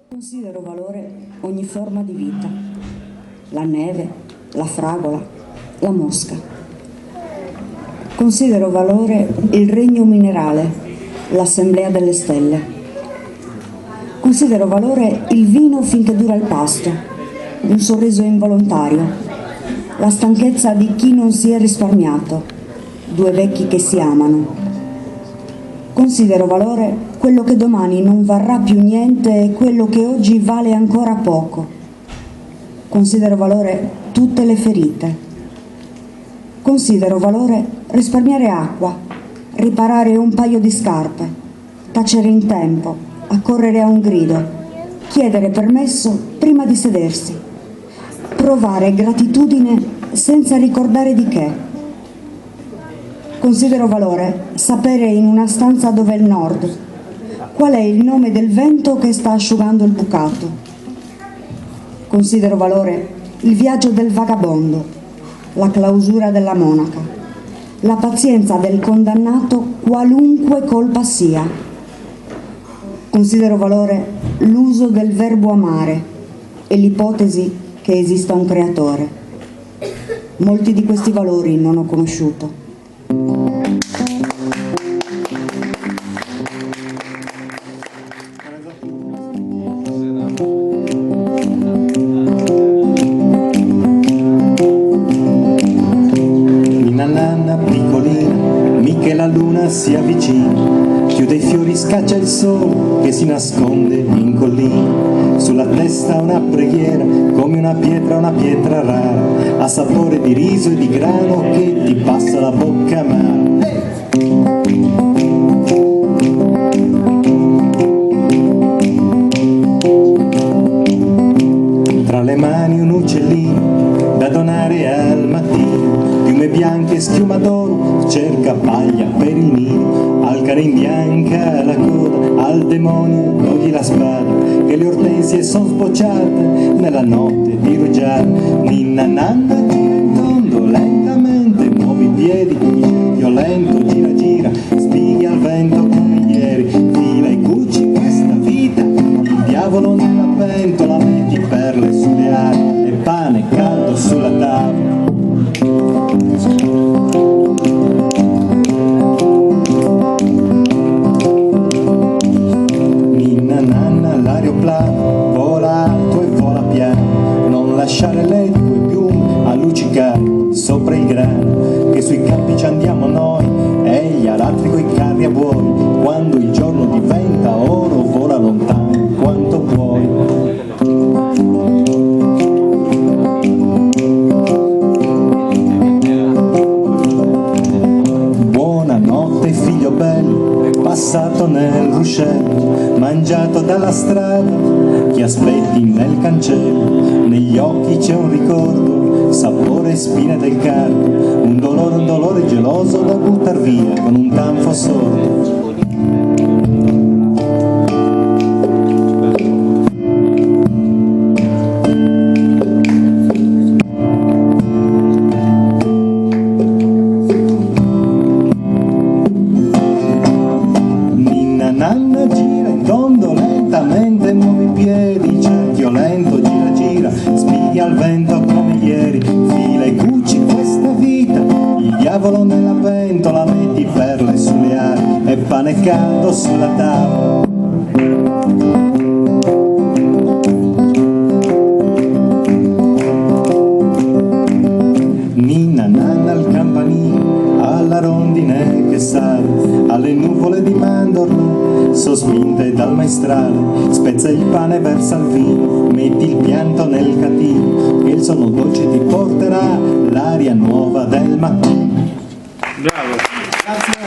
Considero valore ogni forma di vita, la neve, la fragola, la mosca. Considero valore il regno minerale, l'assemblea delle stelle. Considero valore il vino finché dura il pasto, un sorriso involontario, la stanchezza di chi non si è risparmiato, due vecchi che si amano. Considero valore quello che domani non varrà più niente e quello che oggi vale ancora poco. Considero valore tutte le ferite. Considero valore risparmiare acqua, riparare un paio di scarpe, tacere in tempo, accorrere a un grido, chiedere permesso prima di sedersi, provare gratitudine senza ricordare di che. Considero valore sapere in una stanza dove è il nord qual è il nome del vento che sta asciugando il bucato. Considero valore il viaggio del vagabondo, la clausura della monaca, la pazienza del condannato qualunque colpa sia. Considero valore l'uso del verbo amare e l'ipotesi che esista un creatore. Molti di questi valori non ho conosciuto. Si avvicina, chiude i fiori, scaccia il sole che si nasconde in collina. Sulla testa una preghiera, come una pietra rara, a sapore di riso e di grano che ti passa la bocca amara. Tra le mani un uccellino da donare al mattino, piume bianche, schiuma d'oro, cerca paglia per il nido, al cane in bianca la coda, al demonio togli la spada, che le ortensie son sbocciate nella notte di rugiada. Ninna nanna gira in tondo, lentamente muovi i piedi, violento gira gira, spighi al vento come ieri, fila e cuci questa vita, il diavolo nella pentola, metti perle sulle ali e pane caldo sulla tavola. Ninna nanna l'aeroplano vola alto e vola piano, non lasciare le tue piume a luccicare sopra il grano, che sui campi ci andiamo noi e gli aratri coi carri a buoi, quando il giorno diventa oro vola lontano quanto puoi. Passato nel ruscello, mangiato dalla strada, chi aspetti nel cancello, negli occhi c'è un ricordo, sapore e spine del cardo, un dolore geloso da buttar via con un tanfo sordo. Pane caldo sulla tavola. Ninna nanna al campanile, alla rondine che sale, alle nuvole di mandorla sospinte dal maestrale, spezza il pane, versa il vino, metti il pianto nel catino, che il sonno dolce ti porterà l'aria nuova del mattino. Bravo. Grazie.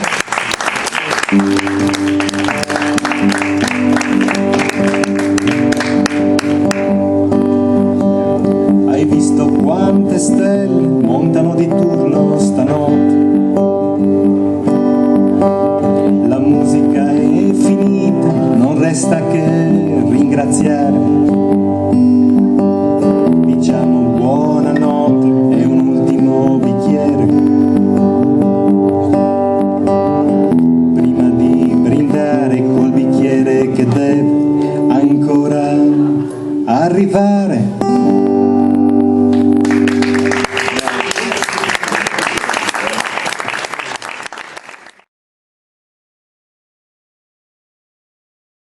Hai visto quante stelle montano di turno stanotte? La musica è finita, non resta che ringraziare. Diciamo buonanotte e un ultimo bicchiere rifare